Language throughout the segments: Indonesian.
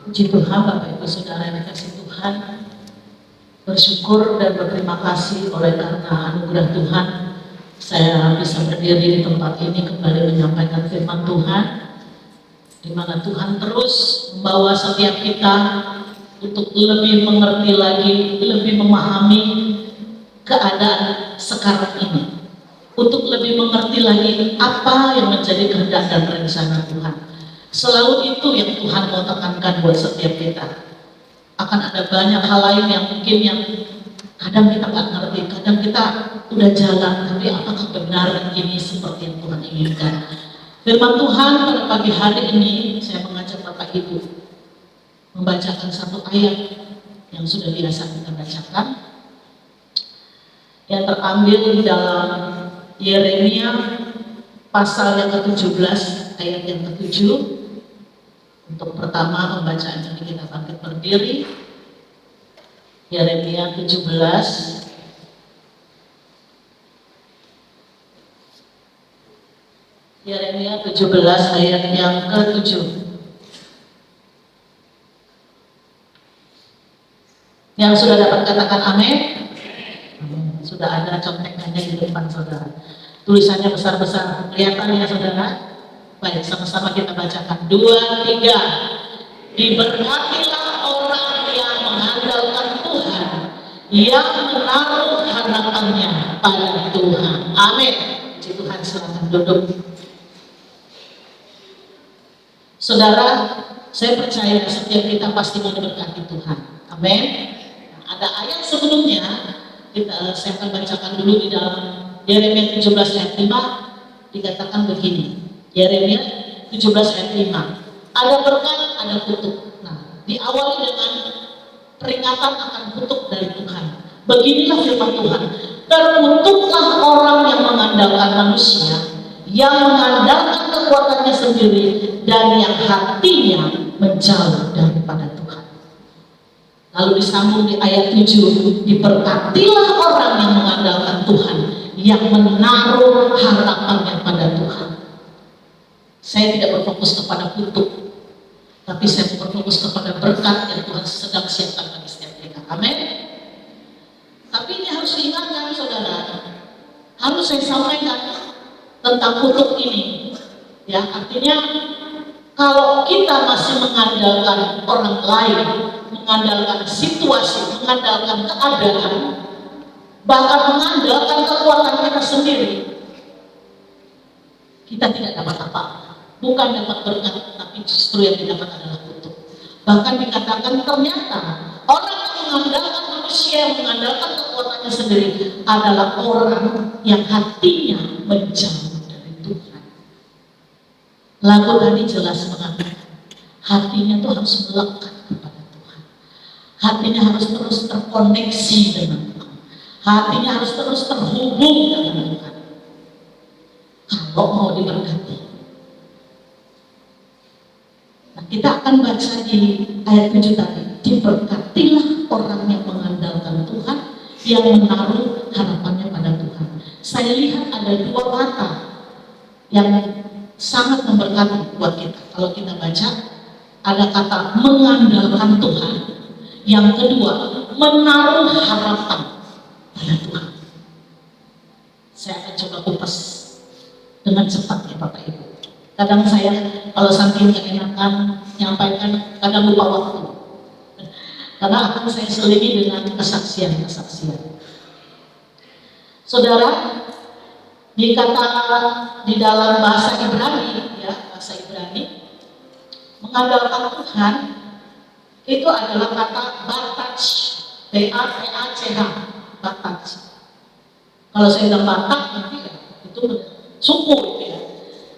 Puji Tuhan, Bapak Ibu Saudara yang dikasihi Tuhan, bersyukur dan berterima kasih oleh karena anugerah Tuhan saya bisa berdiri di tempat ini kembali menyampaikan firman Tuhan, di mana Tuhan terus membawa setiap kita untuk lebih mengerti lagi, lebih memahami keadaan sekarang ini, untuk lebih mengerti lagi apa yang menjadi kehendak dan rencana Tuhan. Selalu itu yang Tuhan mau tekankan buat setiap kita. Akan ada banyak hal lain yang mungkin yang kadang kita nggak ngerti, kadang kita udah jalan, tapi apakah benar ini seperti yang Tuhan inginkan? Firman Tuhan pada pagi hari ini saya mengajak Bapak Ibu membacakan satu ayat yang sudah biasa kita bacakan, yang terambil di dalam Yeremia pasal yang ke-17 ayat yang ke-7. Untuk pertama pembacaan ini kita bangkit berdiri. Yeremia 17 ayat yang ke-7. Yang sudah dapat katakan amin. Sudah ada contekannya di depan saudara. Tulisannya besar-besar, kelihatan ya saudara? Baik, sama-sama kita bacakan. 2, 3. Diberkatilah orang yang mengandalkan Tuhan, yang menaruh harapannya pada Tuhan. Amin. Puji Tuhan, silakan duduk. Saudara, saya percaya setiap kita pasti mau diberkati Tuhan. Amin. Nah, ada ayat sebelumnya, saya akan bacakan dulu di dalam Yeremia 17 ayat 5, dikatakan begini. Yeremia 17 ayat 5. Ada berkat, ada kutuk. Nah, diawali dengan peringatan akan kutuk dari Tuhan. Beginilah firman Tuhan. Terkutuklah orang yang mengandalkan manusia, yang mengandalkan kekuatannya sendiri, dan yang hatinya menjauh daripada Tuhan. Lalu disambung di ayat 7. Diberkatilah orang yang mengandalkan Tuhan, yang menaruh harapannya pada Tuhan. Saya tidak berfokus kepada kutuk, tapi saya berfokus kepada berkat yang Tuhan sedang siapkan bagi setiap kita. Amin. Tapi ini harus diingatkan saudara, harus saya sampaikan tentang kutuk ini. Ya, artinya kalau kita masih mengandalkan orang lain, mengandalkan situasi, mengandalkan keadaan, bahkan mengandalkan kekuatan kita sendiri, kita tidak dapat apa-apa. Bukan dapat berkat, tapi justru yang didapat adalah kutuk. Bahkan dikatakan ternyata orang yang mengandalkan manusia, yang mengandalkan kekuatannya sendiri adalah orang yang hatinya menjauh dari Tuhan. Lagu tadi jelas mengatakan hatinya itu harus melekat kepada Tuhan. Hatinya harus terus terkoneksi dengan Tuhan. Hatinya harus terus terhubung dengan Tuhan. Kalau mau diberkati. Kita akan baca di ayat 7 tadi. Diberkatilah orang yang mengandalkan Tuhan, yang menaruh harapannya pada Tuhan. Saya lihat ada dua kata yang sangat memberkati buat kita. Kalau kita baca, ada kata mengandalkan Tuhan. Yang kedua, menaruh harapan pada Tuhan. Saya akan coba kupas dengan cepat ya Bapak Ibu. Kadang saya kalau saking keenakan nyampaikan, kadang lupa waktu. Karena akan saya selingi dengan kesaksian-kesaksian. Saudara, dikata di dalam bahasa Ibrani, ya bahasa Ibrani, mengandalkan Tuhan itu adalah kata batach, B-A-T-A-C-H, batach. Kalau saya bilang Batak, nanti ya, itu suku itu ya.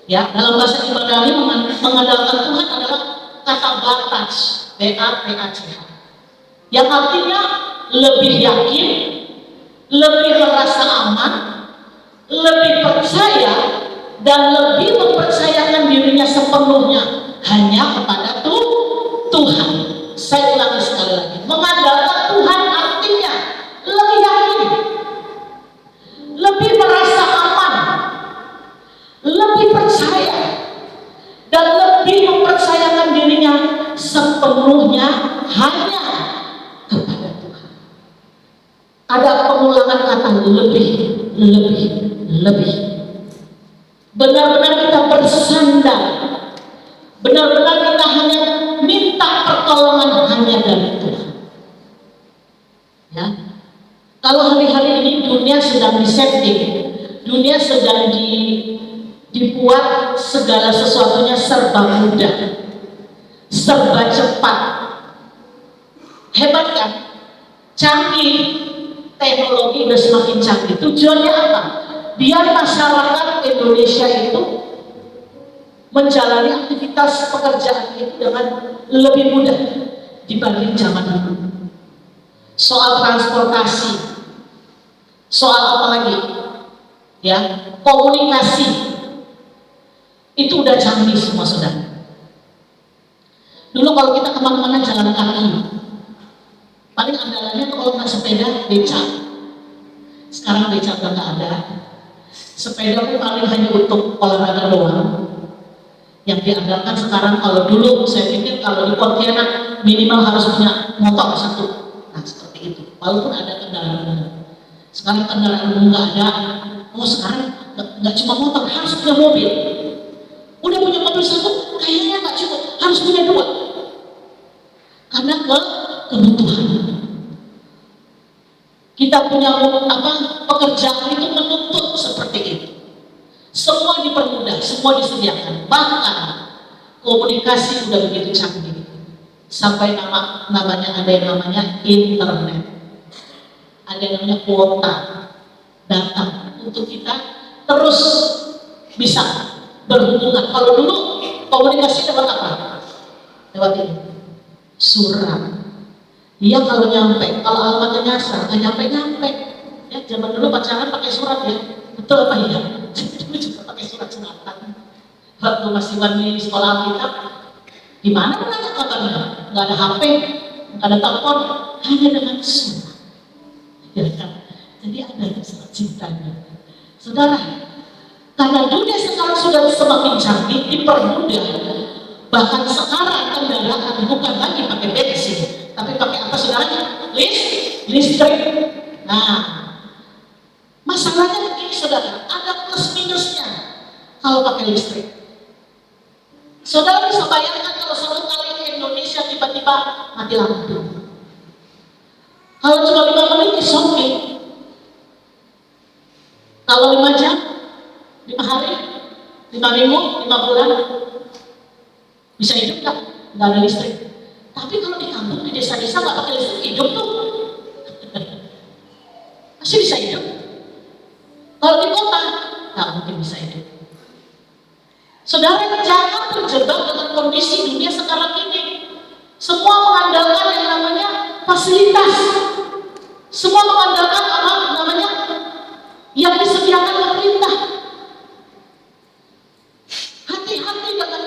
Ya, dalam bahasa Ibrani mengandalkan Tuhan adalah kata batach, B-A-T-A-C-H, yang artinya lebih yakin, lebih merasa aman, lebih percaya, dan lebih mempercayakan dirinya sepenuhnya hanya kepada Tuhan. Saya ulangi sekali lagi, mengandalkan Tuhan artinya lebih yakin, lebih merasa aman, lebih percaya, dan lebih mempercayakan dirinya sepenuhnya seluruhnya hanya kepada Tuhan. Ada pengulangan kata lebih, lebih, lebih. Benar-benar kita bersandar, benar-benar kita hanya minta pertolongan hanya dari Tuhan. Ya, kalau hari-hari ini dunia sedang disetting, dunia sedang dibuat segala sesuatunya serba mudah, serba cepat. Hebat kan? Canggih, teknologi udah semakin canggih. Tujuannya apa? Biar masyarakat Indonesia itu menjalani aktivitas pekerjaan itu dengan lebih mudah dibanding zaman dulu. Soal transportasi, soal apa lagi? Ya, komunikasi itu udah canggih semua, saudara. Dulu kalau kita kemana-mana jalan kaki, paling andalannya tuh kalau nggak sepeda, beca. Sekarang beca udah nggak ada. Sepeda pun paling hanya untuk olahraga doang. Yang diandalkan sekarang, kalau dulu saya pikir kalau di Pontianak minimal harus punya motor satu. Nah seperti itu. Walaupun ada kendaraan umum. Sekarang kendaraan umum nggak ada. Oh sekarang nggak cuma motor, harus punya mobil. Udah punya mobil satu, kayaknya nggak cukup, harus punya dua. Karena kebutuhan. Kita punya pekerjaan itu menuntut seperti itu. Semua dipermudah, semua disediakan. Bahkan komunikasi udah begitu canggih. Sampai namanya ada yang namanya internet. Ada yang namanya kuota data untuk kita terus bisa berhubungan. Kalau dulu komunikasi lewat apa? Lewat ini, surat. Iya kalau nyampe, kalau alamatnya nyasar, nggak nyampe. Ya zaman dulu pacaran pakai surat ya, betul apa ya? Dulu juga pakai surat-suratan. Waktu masih di sekolah kita, gimana menanya kabarnya? Nggak ada HP, nggak ada telepon, hanya dengan surat. Ya kan? Jadi ada surat cintanya. Saudara, karena dunia sekarang sudah semakin canggih, dipermudah. Bahkan sekarang kendaraan bukan lagi pakai bensin, tapi pakai apa saudara? Listrik. Nah, masalahnya begini saudara, ada plus minusnya kalau pakai listrik. Saudara bisa bayangkan kalau satu kali ke Indonesia tiba-tiba mati lampu. Kalau cuma 5 menit is okay. Kalau 5 jam, 5 hari, 5 minggu, 5 bulan, bisa hidup nggak? Nggak ada listrik. Tapi kalau di kampung, di desa-desa nggak pakai listrik, hidup tuh. Masih bisa hidup. Kalau di kota, nggak mungkin bisa hidup. Saudara, jangan terjebak dengan kondisi dunia sekarang ini. Semua mengandalkan yang namanya fasilitas. Semua mengandalkan apa namanya yang disediakan pemerintah. Hati-hati dengan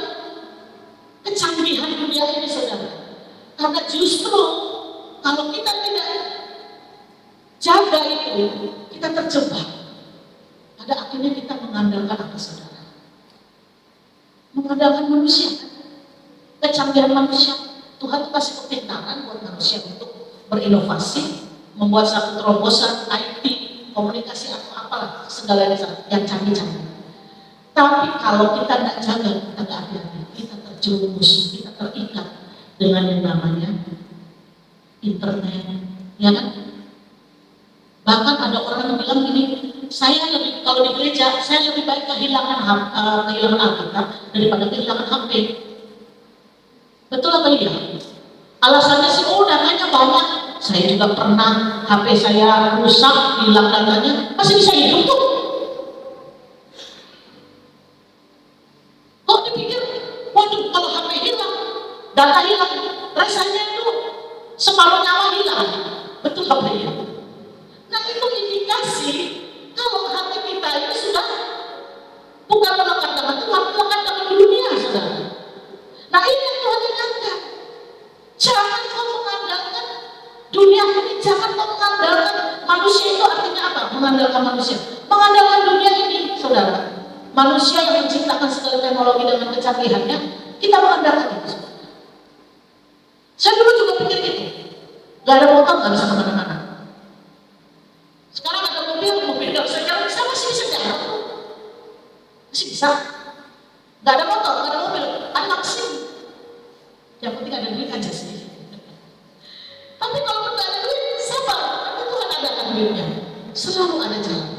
kecanggihan dunia ini, saudara. Karena justru kalau kita tidak jaga itu, kita terjebak. Pada akhirnya kita mengandalkan apa, saudara? Mengandalkan manusia. Kecanggihan manusia. Tuhan itu kasih kepintaran buat manusia untuk berinovasi, membuat satu terobosan IT, komunikasi atau apalah segala yang canggih-canggih. Tapi kalau kita tidak jaga, kita tidak hati-hati, kita terjerumus, kita terikat dengan yang namanya internet, ya kan? Bahkan ada orang yang bilang gini, saya lebih kalau di gereja, saya lebih baik kehilangan Alkitab daripada kehilangan HP. Betul apa iya? Alasannya sih, datanya banyak. Saya juga pernah HP saya rusak, hilang datanya, masih bisa hidup tuh. Kok dipikir, waduh kalau HP hilang, data hilang, rasanya itu separuh nyawa hilang. Betul apa iya? Nah itu indikasi kalau hati kita itu sudah bukan melekat dengan Tuhan, melekat dengan dunia, saudara. Nah ini yang Tuhan ingatkan. Jangan kau mengandalkan dunia ini, jangan kau mengandalkan manusia. Itu artinya apa? Mengandalkan manusia. Mengandalkan dunia ini, saudara. Manusia yang menciptakan segala teknologi dengan kecanggihannya, kita mengandalkan itu. Gak ada motor, gak bisa kemana-mana. Sekarang ada mobil gak bisa jalan, saya masih bisa jalan. Masih bisa. Gak ada motor, gak ada mobil, ada vaksin. Yang penting ada duit aja sih. Tapi kalau kita ada duit, sabar, karena Tuhan adakan duitnya. Selalu ada jalan.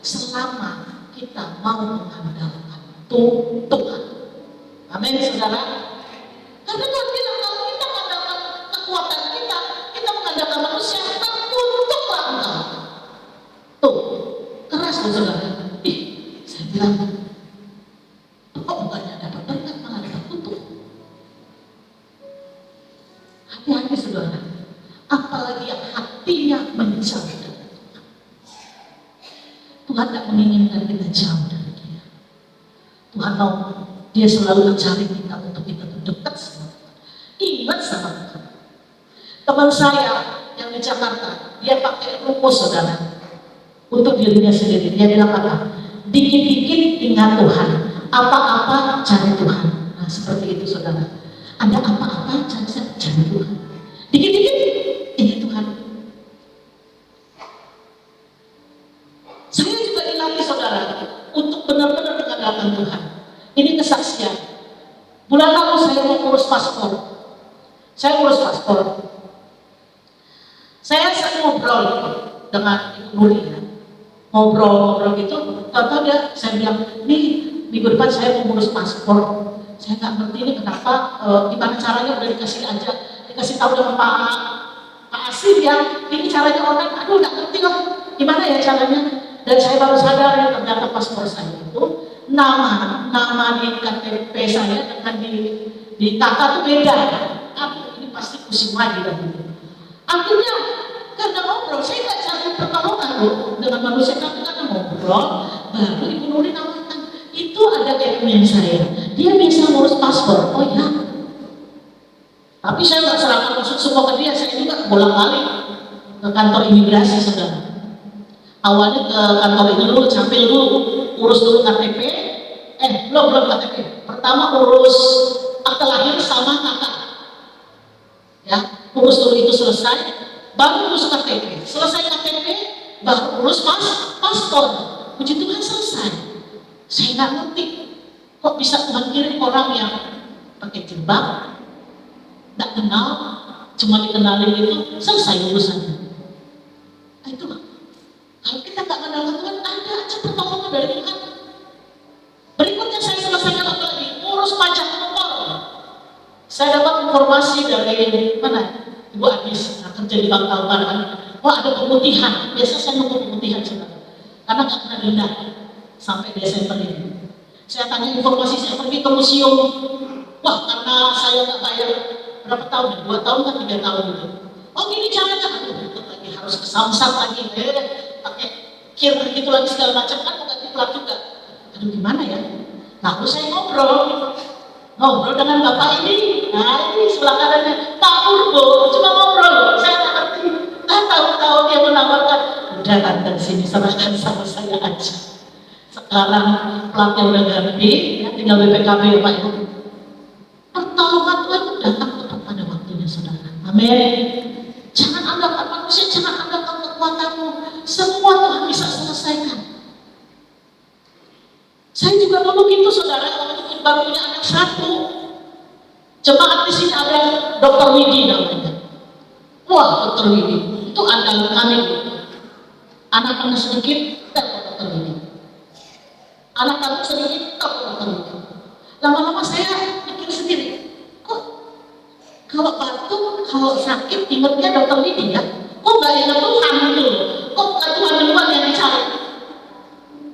Selama kita mau mengandalkan Tuhan. Amin, saudara. Karena Tuhan bilang kalau kita mengandalkan kekuatan kita, kita mengandalkan manusia, terkutuklah engkau. Tuh, keras loh saudara. Saya bilang, kok bukannya dapat berkat malah dapat kutuk. Hati-hati saudara. Apalagi yang hatinya menjauh dari Tuhan. Tuhan tidak menginginkan kita jauh dari Dia. Tuhan mau Dia selalu mencari kita untuk kita dekat sama Tuhan. Ingat sama Tuhan. Teman saya yang di Jakarta, dia pakai rumus saudara untuk dirinya sendiri. Dia bilang apa? Dikit-dikit ingat Tuhan, apa-apa cari Tuhan. Nah seperti itu saudara. Ada apa-apa cari Tuhan. Dikit-dikit ingat Tuhan. Saya juga dilatih saudara untuk benar-benar mengandalkan Tuhan. Ini kesaksian. Bulan lalu saya mau urus paspor. Saya urus paspor. Saya ngobrol dengan Ibu Nuri ya. Ngobrol gitu. Tahu dia, saya bilang, nih minggu depan saya mau urus paspor. Saya nggak ngerti ini kenapa, gimana caranya udah dikasih tahu dengan Pak Asif ya, ini caranya online. Aduh nggak ngerti loh, gimana ya caranya. Dan saya baru sadar ya ternyata paspor saya itu nama di KTP saya dengan di KK itu beda. Aduh ini pasti pusing lagi dan gitu. Akhirnya karena ngobrol, saya nggak cari pertolongan loh dengan manusia, tapi karena ngobrol, baru Ibu Nuri nawarkan itu ada admin saya, dia bisa ngurus paspor. Oh ya, tapi saya nggak serahkan maksud semua ke dia, saya juga bolak-balik ke kantor imigrasi saudara. Awalnya ke kantor ini dulu, sambil dulu urus dulu KTP, belum KTP. Pertama urus akte lahir sama kakak, ya urus dulu itu selesai, baru urus KTP. Selesai KTP, baru urus paspor. Puji Tuhan selesai. Saya nggak ngerti, kok bisa Tuhan kirim orang yang pakai jilbab, nggak kenal, cuma dikenalin itu selesai urusannya. Nah, itulah. Kalau kita nggak kenal Tuhan, ada aja pertolongan dari Tuhan. Berikutnya saya selesaikan apa lagi? Urus pajak motor. Saya dapat informasi dari mana? Ibu Adis, kerja di Bank Kalbar kan. Wah ada pemutihan. Biasa saya nunggu pemutihan saudara. Karena nggak pernah denda sampai Desember ini. Saya tanya informasi, saya pergi ke museum. Wah karena saya nggak bayar berapa tahun? 2 tahun kan 3 tahun gitu. Oh gini caranya, aduh berikut lagi harus ke Samsat lagi. Pakai kir gitu lagi segala macam kan bukan diklat juga. Aduh gimana ya? Lalu saya ngobrol dengan bapak ini. Nah ini sebelah kanannya Pak Purbo, cuma ngobrol. Saya nggak ngerti. Tahu-tahu dia menawarkan, udah tante sini serahkan sama saya aja. Sekarang platnya udah ganti, ya, tinggal BPKB ya Pak Ibu. Pertolongan Tuhan itu datang tepat pada waktunya saudara. Amin. Jangan andalkan manusia, jangan andalkan kekuatanmu. Semua Tuhan bisa selesaikan. Saya juga dulu gitu saudara, waktu itu baru punya anak 1. Jemaat di sini ada Dr. Widi namanya. Wah, Dr. Widi itu andalan kami. Anak-anak sedikit, tak Dr. Widi. Anak-anak sedikit, tak Dr. Widi. Lama-lama saya pikir sendiri, kok kalau batuk, kalau sakit ingatnya Dr. Widi ya? Kok nggak ingat Tuhan gitu loh? Kok bukan Tuhan duluan yang dicari?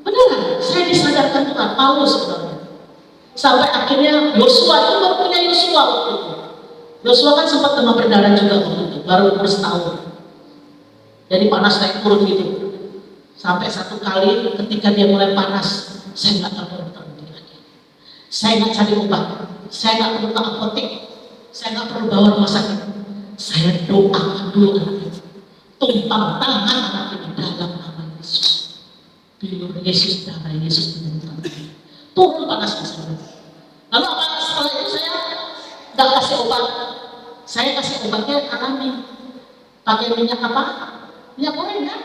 Beneran, saya disadarkan Tuhan, Paulus sebenarnya. Sampai akhirnya Yosua itu baru punya Yosua waktu itu. Yosua kan sempat demam berdarah juga waktu itu, baru umur setahun. Jadi panas naik turun gitu. Sampai satu kali ketika dia mulai panas, saya nggak tahu dokter lagi. Saya nggak cari obat, saya nggak perlu ke apotek, saya nggak perlu bawa rumah sakit. Saya doakan dulu anak itu, tumpang tangan anak ini dalam nama Yesus. Bilur Yesus, darah Yesus menyembuhkan. Turun panasnya saudara. Lalu apa setelah itu saya nggak kasih obat, saya kasih obatnya alami. Pakai minyak apa? Minyak goreng kan?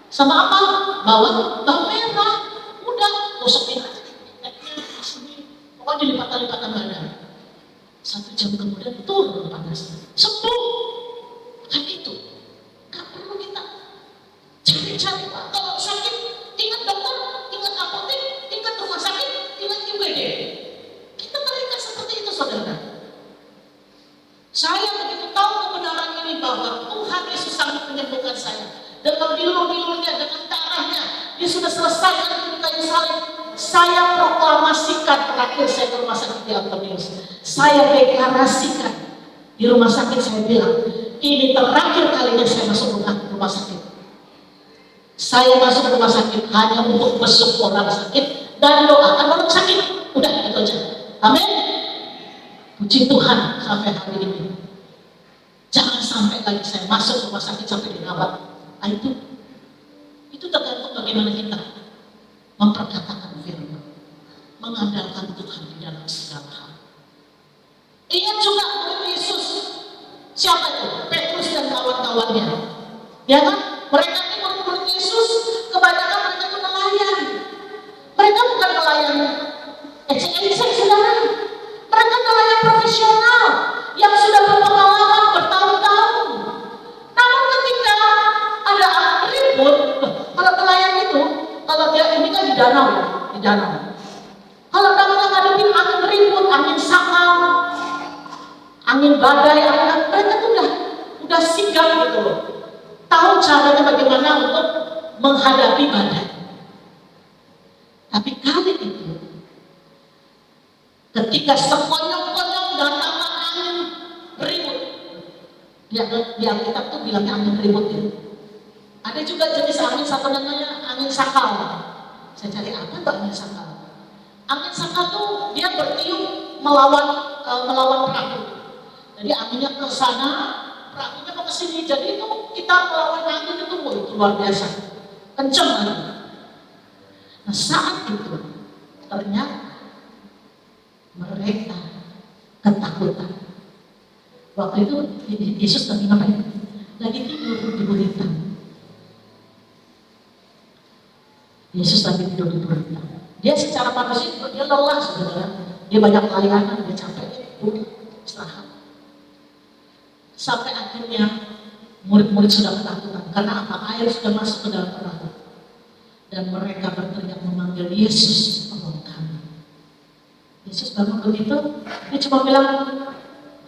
Sama apa? Bawang merah. Udah, gosokin aja. Pokoknya dilipat-lipatan badan. 1 jam kemudian turun panasnya. Sembuh. Kan itu. Gak perlu kita cari-cari. Kalau sakit, ingat dokter, ingat apotek, ingat rumah sakit, ingat IGD. Kita terikat seperti itu, saudara. Saya begitu tahu kebenaran ini bahwa Tuhan Yesus sangat menyembuhkan saya. Dengan bilur-bilurnya, dengan darahnya, dia sudah selesaikan di kayu salib. Saya proklamasikan terakhir saya ke rumah sakit di Antonius. Saya deklarasikan di rumah sakit, saya bilang, ini terakhir kalinya saya masuk rumah sakit. Saya masuk rumah sakit hanya untuk besuk orang sakit dan doakan orang sakit. Udah, itu aja. Amin. Puji Tuhan sampai hari ini. Jangan sampai lagi saya masuk rumah sakit sampai dirawat. Nah, itu tergantung bagaimana kita memperkatakan firman, mengandalkan Tuhan di dalam segala hal. Ingat juga murid Yesus. Siapa itu? Petrus dan kawan-kawannya. Ya kan? Mereka ini murid Yesus, kebanyakan mereka itu nelayan. Mereka bukan nelayan ecek-ecek, saudara. Mereka nelayan profesional yang sudah berpengalaman bertahun-tahun. Namun ketika ada ribut, kalau nelayan itu, kalau dia ini kan di danau ya, di danau. Kalau mereka ngadepin angin ribut, angin sakal, angin badai, mereka tuh udah sigap gitu loh. Tahu caranya bagaimana untuk menghadapi badai. Tapi kali itu, ketika sekonyong-konyong datanglah angin ribut, di Alkitab tuh bilangnya angin ribut ya. Ada juga jenis angin satu namanya angin sakal. Saya cari apa tuh angin sakal? Angin sakal tuh dia bertiup melawan perahu. Jadi anginnya ke sana, perahunya mau ke sini. Jadi itu kita melawan angin itu luar biasa, kenceng banget. Nah saat itu ternyata mereka ketakutan. Waktu itu Yesus lagi ngapain? Lagi tidur di gurita. Yesus lagi tidur di gurita. Dia secara manusia dia lelah, saudara. Dia banyak layanan, dia capek, istirahat. Sampai akhirnya murid-murid sudah ketakutan. Karena apa? Air sudah masuk ke dalam perahu. Dan mereka berteriak memanggil Yesus, tolong kami. Yesus bangun begitu, dia cuma bilang,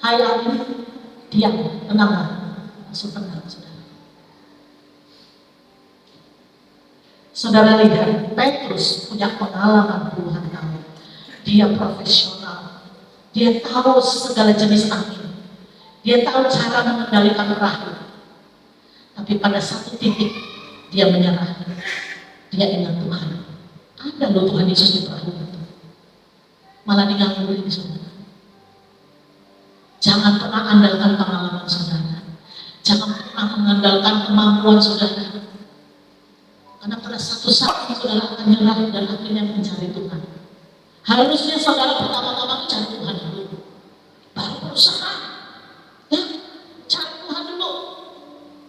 hai angin, diam, tenanglah. Langsung tenang, saudara. Saudara lihat, Petrus punya pengalaman puluhan tahun. Dia profesional. Dia tahu segala jenis angin. Dia tahu cara mengendalikan perahu. Tapi pada satu titik, dia menyerah. Dia ingat Tuhan. Ada loh Tuhan Yesus di perahu itu. Malah digangguin, saudara. Jangan pernah andalkan pengalaman saudara. Jangan pernah mengandalkan kemampuan saudara. Karena pada satu saat saudara akan nyerah dan akhirnya mencari Tuhan. Harusnya saudara pertama-tama mencari Tuhan dulu, baru berusaha. Ya, cari Tuhan dulu,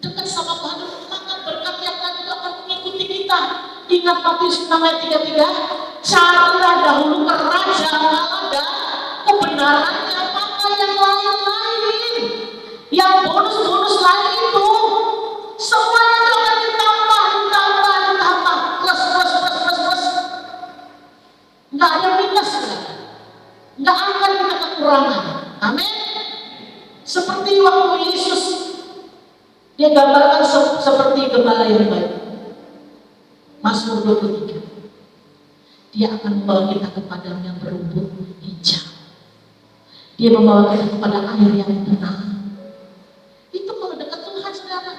dekat sama Tuhan dulu, maka berkat yang lain itu akan mengikuti kita. Ingat Matius 6 ayat 33, carilah dahulu kerajaan Allah dan kebenarannya, maka yang lain-lain, yang bonus-bonus lain itu, semuanya itu akan ditambah, plus. Nggak ada minus, nggak akan kita kekurangan. Amin. Seperti waktu Yesus, dia gambarkan seperti gembala yang baik. Mazmur 23. Dia akan membawa kita ke padang yang berumput hijau. Dia membawa kita kepada air yang tenang. Itu kalau dekat Tuhan, saudara.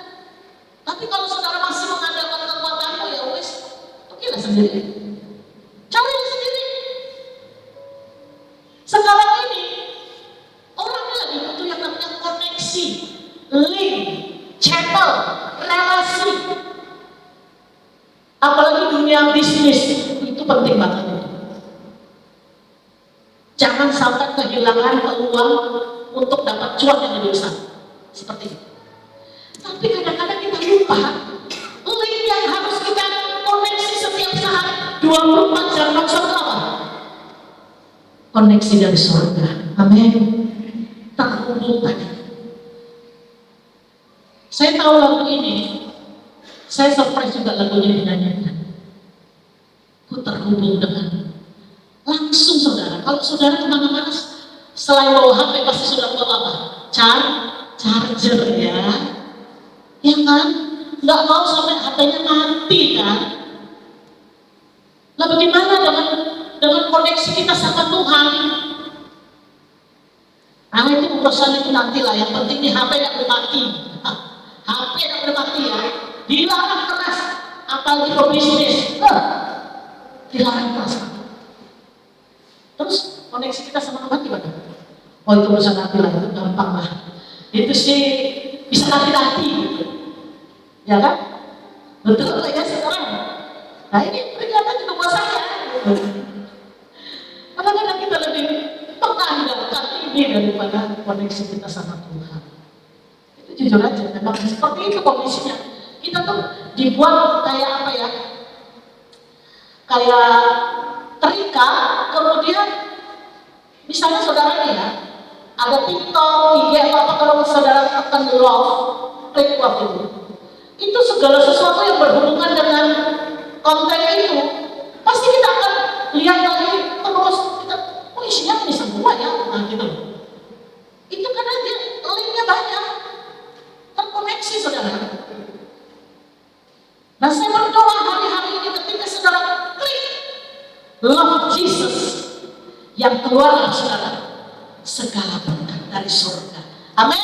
Tapi kalau saudara masih mengandalkan kekuatanmu, ya wes, okelah sendiri. Cari sendiri. Sekarang ini orang lagi butuh yang namanya koneksi, link, channel, relasi. Apalagi dunia bisnis itu penting banget. Jangan sampai kehilangan peluang untuk dapat cuan yang lebih besar. Seperti itu. Tapi kadang-kadang kita lupa link yang harus kita koneksi setiap saat 24 jam maksud apa? Koneksi dari surga. Amin. Terhubung tadi. Saya tahu lagu ini. Saya surprise juga lagunya dinyanyikan. Ku terhubung dengan langsung saudara. Kalau saudara kemana-mana selain bawa HP pasti sudah bawa apa? Charger ya. Ya kan? Nggak mau sampai HP-nya mati kan? Lah bagaimana dengan koneksi kita sama Tuhan? Nah itu urusan itu nanti lah. Yang penting di HP tidak boleh mati. HP tidak boleh mati ya. Dilarang keras. Apalagi pebisnis. Dilarang keras. Terus koneksi kita sama Tuhan gimana? Oh itu urusan nanti lah. Itu gampang lah. Itu sih bisa nanti-nanti. Ya kan? Betul lah ya sekarang. Nah ini peringatan juga buat saya. Kadang-kadang kita lebih mengandalkan ini daripada koneksi kita sama Tuhan. Itu jujur aja, memang seperti itu kondisinya. Kita tuh dibuat kayak apa ya? Kayak terikat, kemudian misalnya saudara nih ya, ada TikTok, IG atau apa, kalau saudara tekan love, klik itu segala sesuatu yang berhubungan dengan konten itu pasti kita akan lihat lagi terus kita, oh isinya ini semua ya, nah gitu. Itu karena dia linknya banyak, terkoneksi saudara. Nah saya berdoa hari-hari ini ketika saudara klik love Jesus, yang keluar saudara segala berkat dari surga. Amin.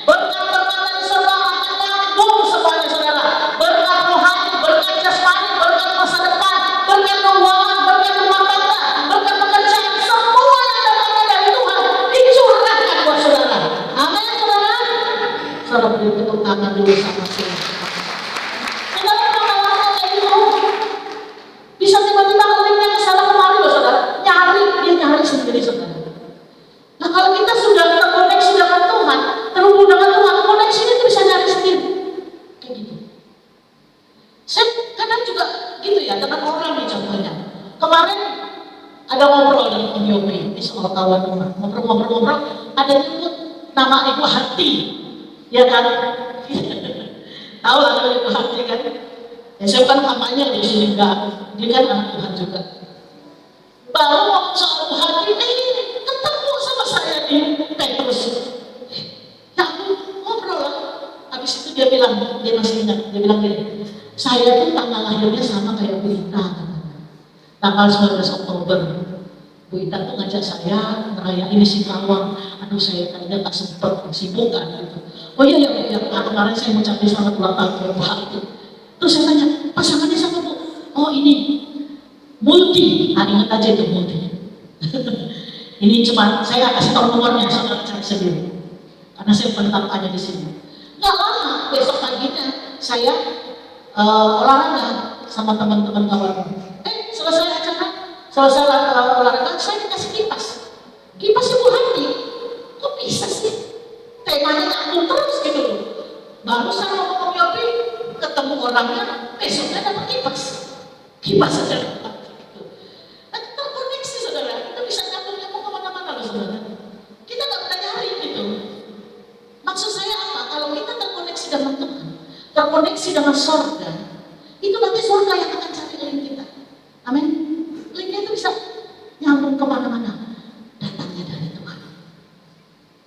Berkat-berkat dari surga akan nyambung semuanya saudara. Berkat rohani, berkat jasmani, berkat masa depan, berkat keuangan, berkat rumah tangga, berkat pekerjaan, semua yang datangnya dari Tuhan dicurahkan buat saudara. Amin saudara. Saudara beri tepuk tangan dulu sama saya. Saudara pengalaman kayak gitu. Bisa tiba-tiba linknya ke sana kemari loh saudara. Dia nyari sendiri saudara. Nah kalau kita sudah terkoneksi dengan Tuhan, terhubung dengan Tuhan, koneksi itu bisa nyari sendiri. Kayak gitu. Saya kadang juga gitu ya, dengan orang nih contohnya. Kemarin ada ngobrol dengan Om Yopi, ini soal kawan rumah. Ngobrol-ngobrol, ada nyebut nama Ibu Hati. Ya kan? Tahu lah nama Ibu Hati kan? Ya saya kan kampanye di sini enggak. Dia kan anak Tuhan juga. Baru ngomong soal Ibu Hati, ketemu sama saya di Petrus. Ya ngobrol lah. Habis itu dia bilang, dia masih ingat, dia bilang gini, saya tuh tanggal lahirnya sama kayak Bu Ita. Tanggal 19 Oktober. Bu Ita tuh ngajak saya ngerayain Singkawang. Aduh saya kayaknya gak sempet, sibuk kan gitu. Oh iya ya, kemarin saya mau capai selamat ulang tahun ke Bu Hati. Terus saya tanya, pasangannya sama Bu? Oh ini Multi, ingat aja itu Multi. Ini cuma saya kasih tahu nomornya, saudara cari sendiri. Karena saya penetapannya di sini. Nggak lama, besok paginya saya olahraga sama teman-teman kawan. Selesai acara, selesai olahraga, saya dikasih kipas. Kipas Ibu Hati. Kok bisa sih? Temanya nyambung terus gitu. Baru saya ngomong Yopi, ketemu orangnya, besoknya dapat kipas. Kipas saja. Kita nggak pernah nyari gitu. Maksud saya apa? Kalau kita terkoneksi dengan Tuhan, terkoneksi dengan surga, itu nanti surga yang akan cari link kita. Amin. Linknya itu bisa nyambung kemana-mana. Datangnya dari Tuhan,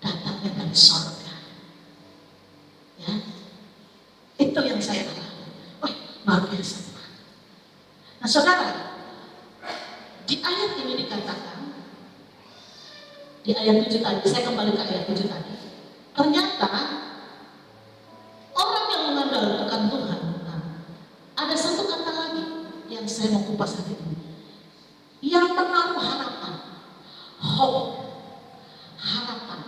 datangnya dari surga. Ya, itu yang saya alami. Wah, luar biasa. Nah, saudara, di ayat ini dikatakan. Di ayat 7 tadi, saya kembali ke ayat 7 tadi. Ternyata orang yang mengandalkan Tuhan, ada satu kata lagi yang saya mau kupas hari ini. Yang menaruh harapan, hope, harapan.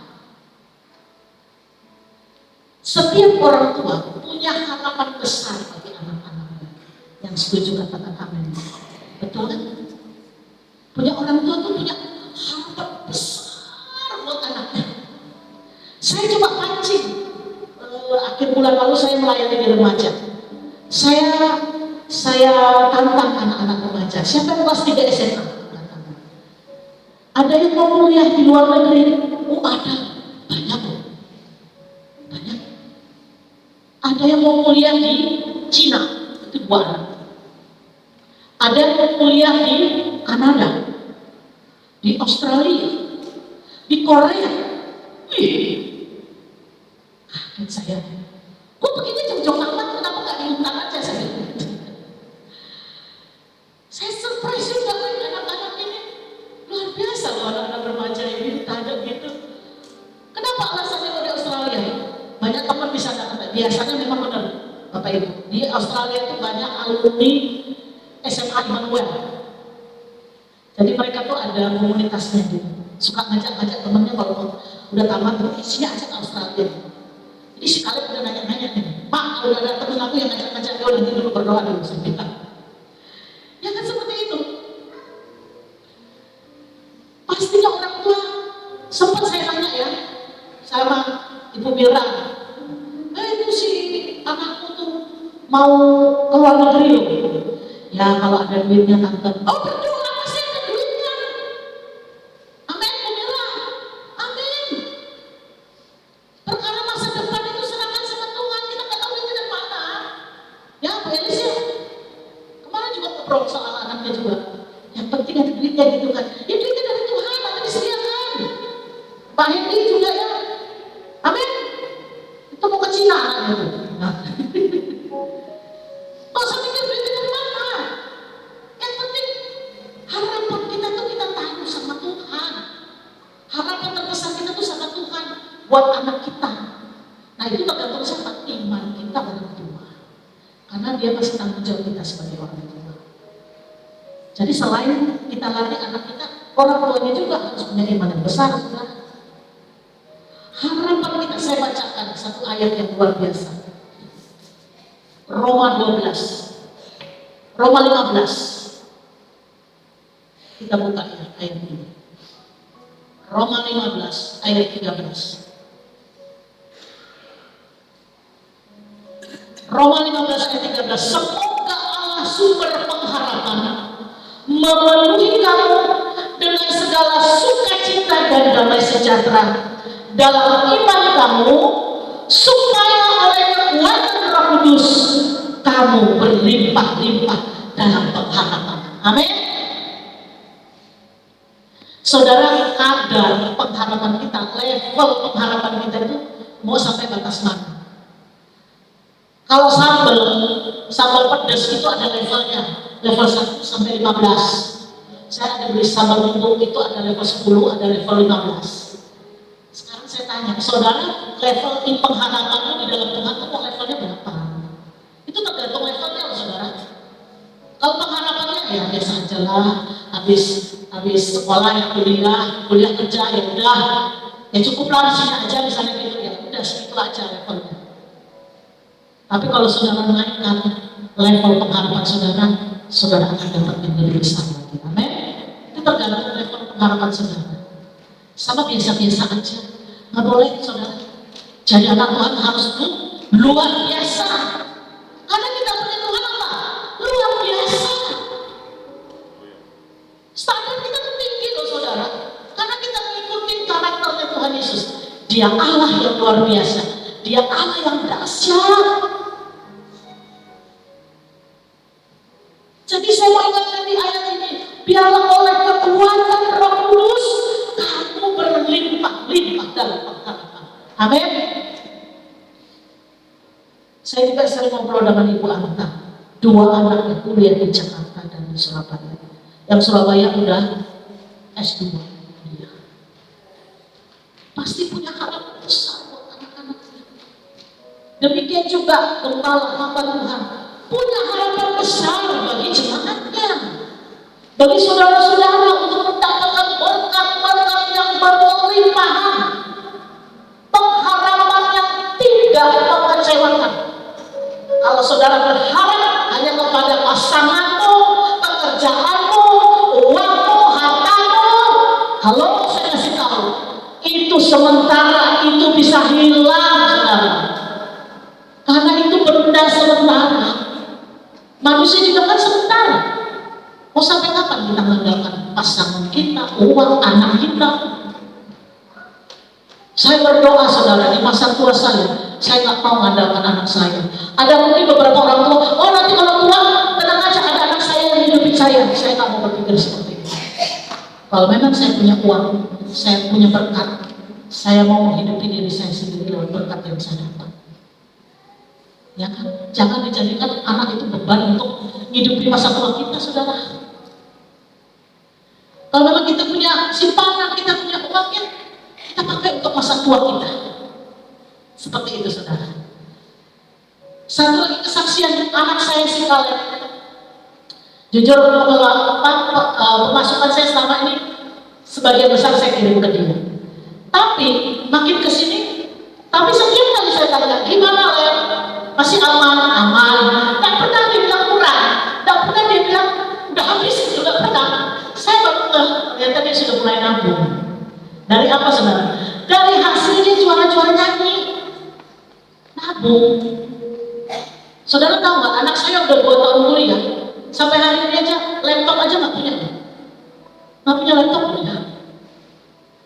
Setiap orang tua punya harapan besar bagi anak-anaknya. Yang setuju katakan amin. Betul kan? Punya orang tua tuh punya harapan besar buat anaknya. Saya coba pancing akhir bulan lalu saya melayani di remaja. Saya tantang anak-anak remaja. Siapa yang kelas 3 SMA? Ada yang mau kuliah di luar negeri? Oh ada, banyak. Banyak. Ada yang mau kuliah di Cina, itu 2 anak. Ada yang mau kuliah di Kanada, di Australia, di Korea. Kaget saya. Kok begini jauh-jauh amat, kenapa gak diundang aja saya? Saya surprise juga kan anak-anak ini. Luar biasa loh anak-anak remaja ini tajam gitu. Kenapa alasannya mau di Australia? Banyak teman bisa datang. Biasanya memang benar, Bapak Ibu. Di Australia itu banyak alumni SMA Immanuel. Jadi mereka tuh ada komunitasnya gitu. Suka ngajak-ngajak temennya kalau udah tamat, sini aja ke Australia. Jadi sekali udah nanya-nanya nih, Pak, udah ada temen aku yang ngajak-ngajak, nanti dulu berdoa dulu saya bilang. Ya kan seperti itu. Pastinya orang tua, sempat saya tanya ya, sama Ibu Mira, itu si anakku tuh mau ke luar negeri loh. Ya kalau ada duitnya tante, oh berdoa pasti ada duitnya. Amin, Bu Mira, amin. Perkara masa depan itu serahkan sama Tuhan, kita nggak tahu duitnya dari mana. Ya Bu Elis ya, kemarin juga ngobrol soal anaknya juga. Yang penting ada duitnya gitu kan. Ya duitnya dari Tuhan, nanti disediakan. Pak Hendy juga ya, amin. Itu mau ke Cina gitu. Nah. Nggak usah mikir duitnya dari mana. Yang penting harapan kita tuh kita tahu sama Tuhan. Harapan terbesar kita tuh sama Tuhan buat anak kita. Nah itu tergantung siapa? Iman kita orang tua. Karena dia masih tanggung jawab kita sebagai orang tua. Jadi selain kita latih anak kita, orang tuanya juga harus punya iman yang besar. Saudara. Harapan kita, saya bacakan satu ayat yang luar biasa. Roma 12, Roma 15. Kita buka ya ayat ini. Roma 15 ayat 13. Roma 15 ayat 13. Semoga Allah sumber pengharapan memenuhi kamu dengan segala sukacita dan damai sejahtera dalam iman kamu, supaya oleh kekuatan Roh Kudus kamu berlimpah-limpah dalam pengharapan. Amin. Saudara, kadar pengharapan kita, level pengharapan kita itu mau sampai batas mana? Kalau sambal pedas itu ada levelnya, level 1 sampai 15. Saya ada beli sambal tumbuk itu ada level 10, ada level 15. Sekarang saya tanya, saudara, level pengharapanmu di dalam Tuhan itu levelnya berapa? Itu tergantung levelnya loh saudara. Kalau pengharapannya ya biasa aja lah, habis sekolah ya kuliah kerja ya udah, ya cukuplah di sini aja misalnya gitu ya, udah segitu aja levelnya. Tapi kalau saudara naikkan level pengharapan saudara akan dapat yang lebih besar lagi. Amin. Itu tergantung level pengharapan saudara. Sama biasa-biasa aja, nggak boleh saudara. Jadi anak Tuhan harus luar biasa. Karena kita punya Tuhan apa? Luar biasa. Standar kita tuh tinggi loh saudara. Karena kita mengikuti karakternya Tuhan Yesus. Dia Allah yang luar biasa. Dia Allah yang dahsyat. Jadi saya mau ingatkan di ayat ini, biarlah oleh kekuatan Roh Kudus kamu berlimpah-limpah dalam pengharapan. Amin. Saya juga sering ngobrol dengan Ibu Anta, 2 anaknya kuliah di Jakarta dan di Surabaya. Yang Surabaya udah S2. Iya. Pasti punya harapan besar buat anak-anaknya. Demikian juga gembala hamba Tuhan punya harapan besar bagi jemaatnya, bagi saudara-saudara untuk mendapatkan berkat-berkat yang berlimpahan, pengharapan yang tidak mengecewakan. Kalau saudara berharap hanya kepada pasanganmu, pekerjaanmu, uangmu, hartamu, halo saya kasih tahu, itu sementara, itu bisa hilang saudara. Manusia juga kan sebentar. Mau sampai kapan kita mengandalkan pasangan kita, uang, anak kita? Saya berdoa saudara, di masa tua saya nggak mau mengandalkan anak saya. Ada mungkin beberapa orang tua, oh nanti kalau tua, tenang aja ada anak saya yang hidupin saya. Saya nggak mau berpikir seperti itu. Kalau memang saya punya uang, saya punya berkat, saya mau menghidupi diri saya sendiri lewat berkat yang saya dapat. Ya kan? Jangan dijadikan anak itu beban untuk hidupi masa tua kita, saudara. Kalau memang kita punya simpanan, kita punya uang, ya kita pakai untuk masa tua kita. Seperti itu, saudara. Satu lagi kesaksian anak saya si Kaleb. Jujur, pemasukan saya selama ini sebagian besar saya kirim ke dia. Tapi makin kesini, tapi setiap kali saya tanya, gimana Leb? Masih aman? Aman. Tak pernah dia bilang kurang, tak pernah dia bilang udah habis, juga pernah. Saya baru ternyata dia sudah mulai nabung. Dari apa saudara? Dari hasilnya juara-juara nyanyi, nabung. Saudara tahu nggak? Anak saya udah 2 tahun kuliah, sampai hari ini aja laptop aja nggak punya, nggak punya laptop punya.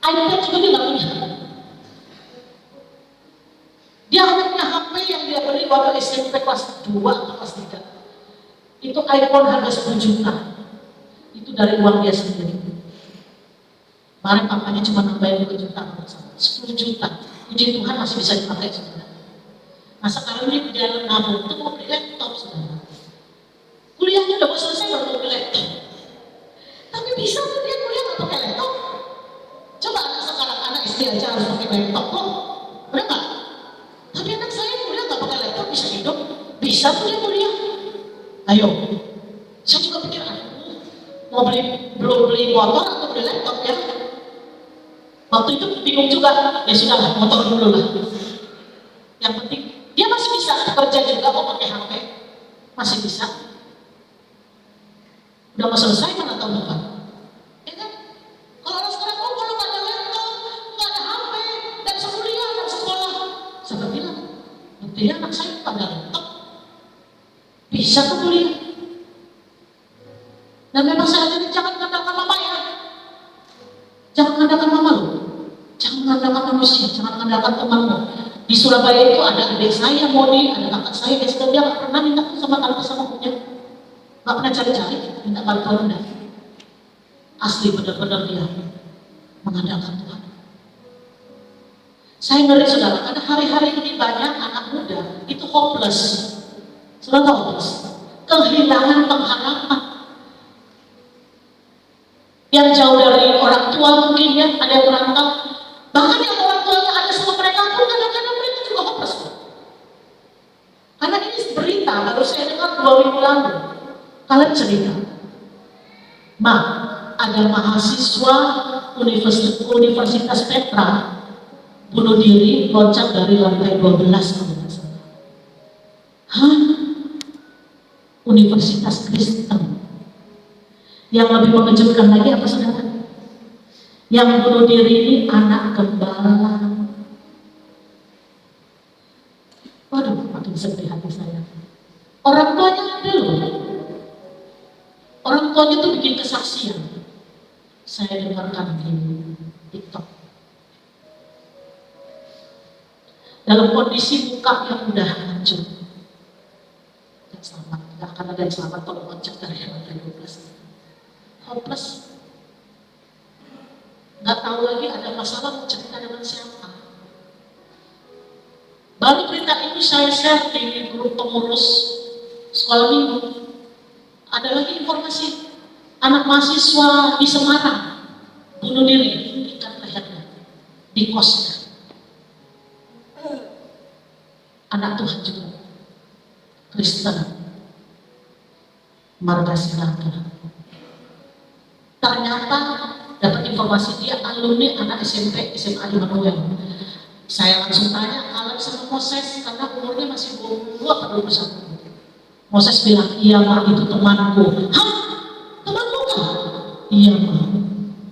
iPad juga dia nggak punya. Dia hanya punya HP yang dia beli waktu SMP kelas 2 atau kelas 3. Itu iPhone harga 10 juta. Itu dari uang dia sendiri. Kemarin papanya cuma nambahin 2 juta, 10 juta. Puji Tuhan masih bisa dipakai, saudara. Nah sekarang dia nabung itu mau beli laptop, saudara. Kuliahnya udah mau selesai baru mau beli laptop. Tapi bisa tuh dia kuliah nggak pakai laptop? Coba anak sekarang, anak SD aja harus pakai laptop kok. Bener nggak? Tapi anak saya kuliah nggak pakai laptop bisa hidup? Bisa tuh dia kuliah. Ayo, saya juga pikir, mau belum beli motor atau beli laptop ya? Waktu itu bingung juga, ya sudah motor dulu lah. Yang penting dia masih bisa kerja juga kok pakai HP, masih bisa. Udah mau selesai mana tahun depan? Ya kan? Kalau orang sekarang kalau nggak ada laptop, nggak ada HP, dan sekuliah dan sekolah, saya bilang, buktinya anak saya nggak ada laptop, bisa tuh kuliah. Dan memang saya ajarin jangan mengandalkan mama ya, jangan mengandalkan mama loh, jangan mengandalkan manusia, jangan mengandalkan temanmu. Di Surabaya itu ada adik saya Moni, ada kakak saya Esther, dia nggak pernah minta sama tante sama punya, nggak pernah cari-cari minta bantuan enggak. Asli benar-benar dia mengandalkan Tuhan. Saya ngeri saudara, karena hari-hari ini banyak anak muda itu hopeless. Saudara tahu hopeless? Kehilangan pengharapan. Yang jauh dari orang tua mungkin ya, ada yang merantau. Bahkan yang orang tuanya ada sama mereka pun kadang-kadang mereka juga hopeless. Karena ini berita, baru saya dengar 2 minggu lalu. Kalian cerita, ada mahasiswa Universitas Petra bunuh diri loncat dari lantai 12 kalau nggak salah. Hah? Universitas Kristen. Yang lebih mengejutkan lagi apa saudara? Yang bunuh diri ini anak gembala. Waduh, makin sedih hati saya. Orang tuanya ada loh. Orang tuanya tuh bikin kesaksian. Saya dengarkan di TikTok. Dalam kondisi muka yang udah hancur. Gak selamat, gak akan ada yang selamat kalau loncat dari lantai 12. Hopeless. Gak tahu lagi ada masalah mau cerita dengan siapa. Baru berita ini saya share di grup pengurus sekolah minggu. Ada lagi informasi anak mahasiswa di Semarang bunuh diri, ikat lehernya di kosnya. Anak Tuhan juga, Kristen, marga Silaga. Ternyata dapat informasi dia alumni anak SMP SMA Immanuel. Saya langsung tanya Kaleb sama Moses karena umurnya masih 22 atau 21. Moses bilang, iya Ma, itu temanku. Hah? Temanku kan? Iya Ma,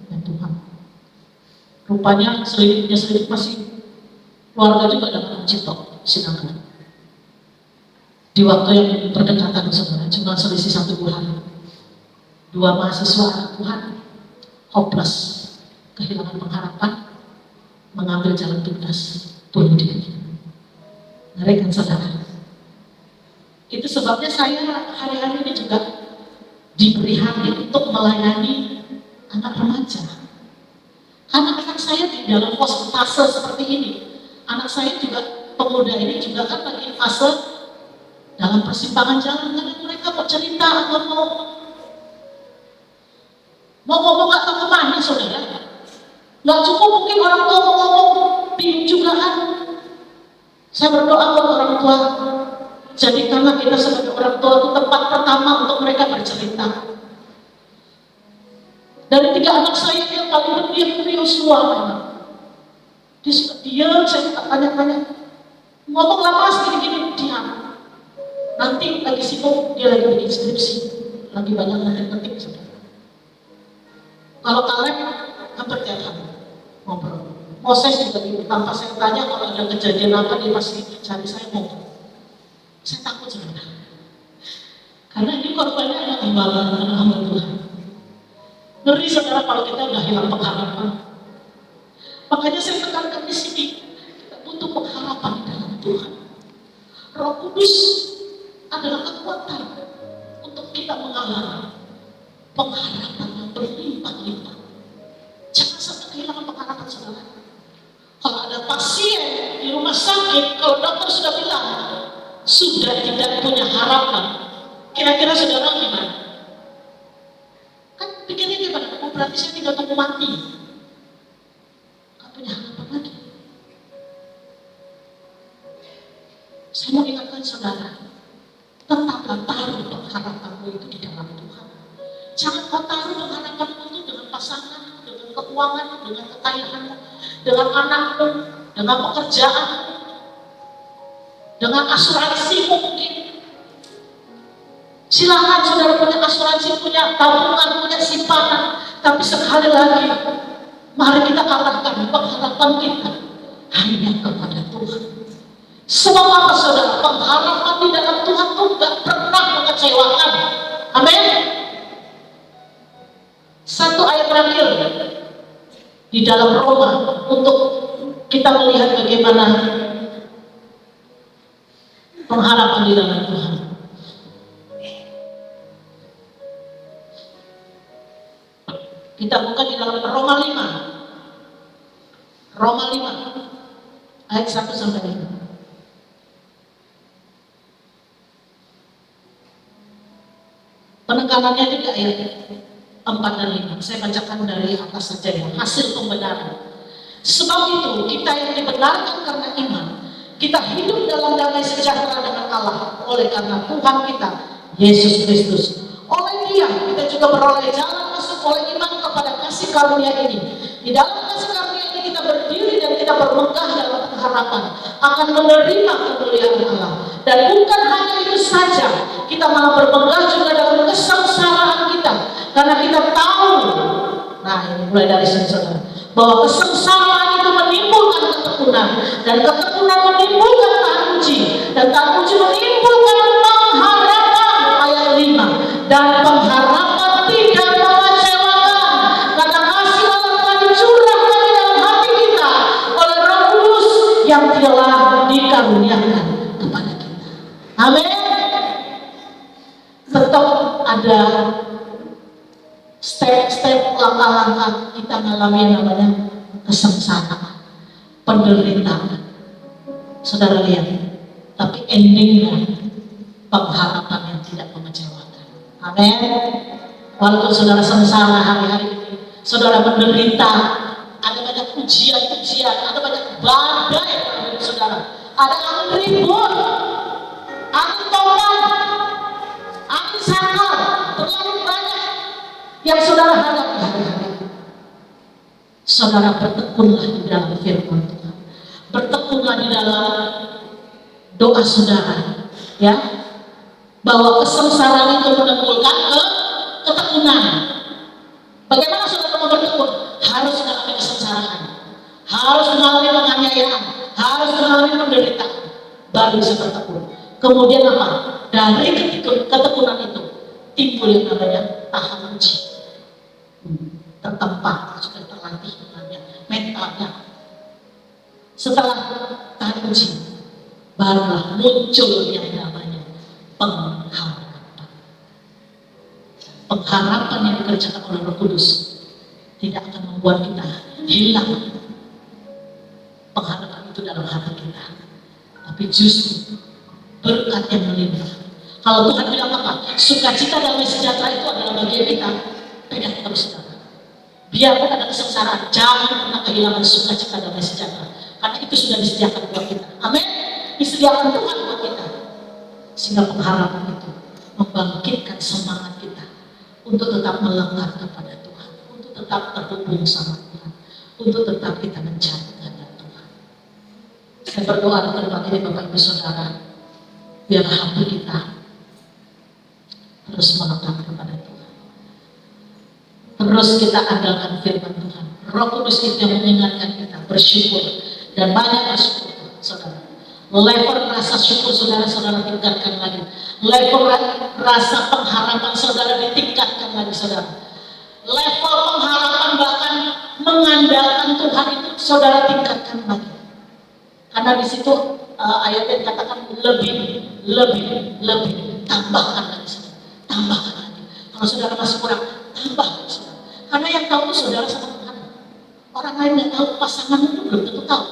ya Tuhan. Rupanya selidik masih keluarga juga dapat Cipto Silaga. Di waktu yang berdekatan, saudara, cuma selisih 1 bulan, 2 mahasiswa anak Tuhan hopeless, kehilangan pengharapan, mengambil jalan pintas, bunuh diri. Ngeri kan, saudara? Itu sebabnya saya hari-hari ini juga diberi hati untuk melayani anak remaja. Karena anak saya di dalam fase seperti ini, anak saya juga, pemuda ini juga kan lagi fase dalam persimpangan jalan. Karena mereka bercerita atau mau ngomong gak tahu kemana, saudara. Gak cukup mungkin orang tua mau ngomong, bingung juga kan. Saya berdoa buat orang tua, jadikanlah kita sebagai orang tua itu tempat pertama untuk mereka bercerita. Dari 3 anak saya yang paling pendiam itu Yosua memang. Dia suka diam, saya tak tanya-tanya. Ngomong lama segini-gini, diam. Nanti lagi sibuk, dia lagi bikin skripsi. Lagi banyak ngetik-ngetik, saudara. Kalau Kaleb, hampir tiap hari ngobrol. Moses juga gitu, tanpa saya tanya kalau ada kejadian apa, dia pasti cari saya ngobrol. Saya takut, saudara. Karena ini korbannya anak imbalan, anak hamba Tuhan. Ngeri, saudara, kalau kita udah hilang pengharapan. Makanya saya tekankan di sini, kita butuh pengharapan di dalam Tuhan. Roh Kudus adalah kekuatan untuk kita mengalami pengharapan yang berlimpah-limpah. Jangan sampai kehilangan pengharapan, saudara. Kalau ada pasien di rumah sakit, kalau dokter sudah bilang sudah tidak punya harapan, kira-kira saudara gimana? Kan pikirnya gimana? Oh, berarti saya tinggal tunggu mati. Gak punya harapan lagi. Saya mau ingatkan saudara, tetaplah taruh pengharapanmu itu di dalam Tuhan. Jangan kau taruh pengharapanmu itu dengan pasangan, dengan keuangan, dengan kekayaanmu, dengan anakmu, dengan pekerjaan, dengan asuransimu mungkin. Silakan saudara punya asuransi, punya tabungan, punya simpanan. Tapi sekali lagi, mari kita arahkan pengharapan kita hanya kepada Tuhan. Sebab apa, saudara? Pengharapan di dalam Tuhan itu gak pernah mengecewakan. Amin. Satu ayat terakhir di dalam Roma untuk kita melihat bagaimana pengharapan di dalam Tuhan. Kita buka di dalam Roma 5. Roma 5 ayat 1 sampai 5. Penekanannya juga ayat 4 dan 5. Saya bacakan dari atas saja ya. Hasil pembenaran. Sebab itu kita yang dibenarkan karena iman, kita hidup dalam damai sejahtera dengan Allah oleh karena Tuhan kita Yesus Kristus. Oleh Dia kita juga beroleh jalan masuk oleh iman kepada kasih karunia ini. Di dalam kasih karunia ini kita berdiri dan kita bermegah dalam pengharapan akan menerima kemuliaan Allah. Dan bukan hanya itu saja, kita malah bermegah juga dalam kesengsaraan kita, karena kita tahu, nah ini mulai dari sini saudara, bahwa kesengsaraan itu menimbulkan ketekunan, dan ketekunan menimbulkan tahan uji, dan tahan uji menimbulkan pengharapan. Ayat 5, dan pengharapan tidak mengecewakan, karena kasih Allah telah dicurahkan di dalam hati kita oleh Roh Kudus yang telah dikaruniakan kepada kita. Amin. Tetap ada step-step, langkah-langkah kita mengalami yang namanya kesengsaraan, penderitaan. Saudara lihat, tapi endingnya pengharapan yang tidak mengecewakan. Amin. Walaupun saudara sengsara hari-hari ini, saudara menderita, ada banyak ujian-ujian, ada banyak badai dalam hidup saudara, ada angin ribut, angin topan, angin sakal, terlalu banyak yang saudara hadapi hari-hari. Saudara bertekunlah di dalam firman Tuhan, bertekunlah di dalam doa saudara, ya, bahwa kesengsaraan itu menimbulkan ketekunan. Bagaimana saudara mau bertekun? Harus mengalami kesengsaraan, harus mengalami penganiayaan, harus mengalami penderitaan, baru bisa bertekun. Kemudian apa? Dari ketekunan itu timbul yang namanya tahan uji. Tertempa, sudah terlatih mentalnya. Setelah tahan uji, barulah muncul yang namanya pengharapan. Pengharapan yang dikerjakan oleh Roh Kudus tidak akan membuat kita hilang pengharapan itu dalam hati kita, tapi justru berkat yang melimpah. Kalau Tuhan bilang apa? Sukacita damai sejahtera itu adalah bagian kita, pegang terus saudara. Biarpun ada kesengsaraan, jangan pernah kehilangan sukacita damai sejahtera, karena itu sudah disediakan buat kita. Amin. Disediakan Tuhan buat kita, sehingga pengharapan itu membangkitkan semangat kita untuk tetap melekat kepada Tuhan, untuk tetap terhubung sama Tuhan, untuk tetap kita mencari kehendak Tuhan. Saya berdoa di tempat ini Bapak Ibu Saudara, biar hati kita terus melekat kepada Tuhan. Terus kita andalkan firman Tuhan. Roh Kudus itu yang mengingatkan kita bersyukur, dan banyak bersyukur saudara. Level rasa syukur saudara-saudara tingkatkan lagi. Level rasa pengharapan saudara ditingkatkan lagi saudara. Level pengharapan bahkan mengandalkan Tuhan itu saudara tingkatkan lagi. Karena di situ ayatnya dikatakan lebih, tambahkan lagi saudara. Tambahkan lagi. Kalau saudara masih kurang, tambah saudara. Karena yang tahu itu saudara sama Tuhan. Orang lain nggak tahu, pasangan itu belum tentu tahu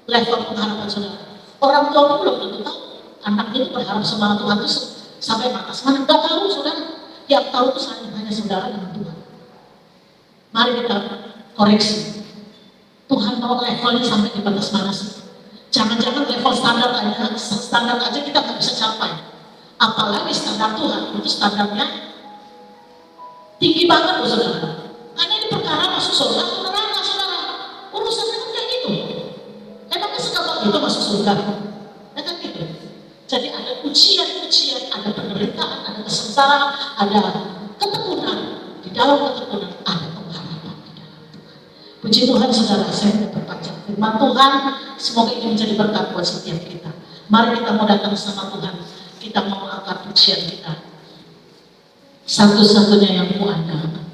level pengharapan saudara. Orang tua pun belum tentu tahu. Anaknya itu berharap sama Tuhan itu sampai batas mana, nggak tahu saudara. Yang tahu itu hanya saudara dengan Tuhan. Mari kita koreksi. Tuhan tahu levelnya sampai di batas mana sih? Jangan-jangan level standar aja kita nggak bisa capai. Apalagi standar Tuhan, itu standarnya tinggi banget loh saudara. Karena ini perkara masuk surga atau neraka saudara. Urusannya kan kayak gitu. Emangnya segampang itu masuk surga? Ya kan gitu. Jadi ada ujian-ujian, ada penderitaan, ada kesengsaraan, ada ketekunan. Di dalam ketekunan ada pengharapan di dalam Tuhan. Puji Tuhan saudara, saya berbaca firman Tuhan. Semoga ini menjadi berkat buat setiap kita. Mari kita mau datang sama Tuhan. Kita mau angkat pujian kita. Satu-satunya yang ku andalkan.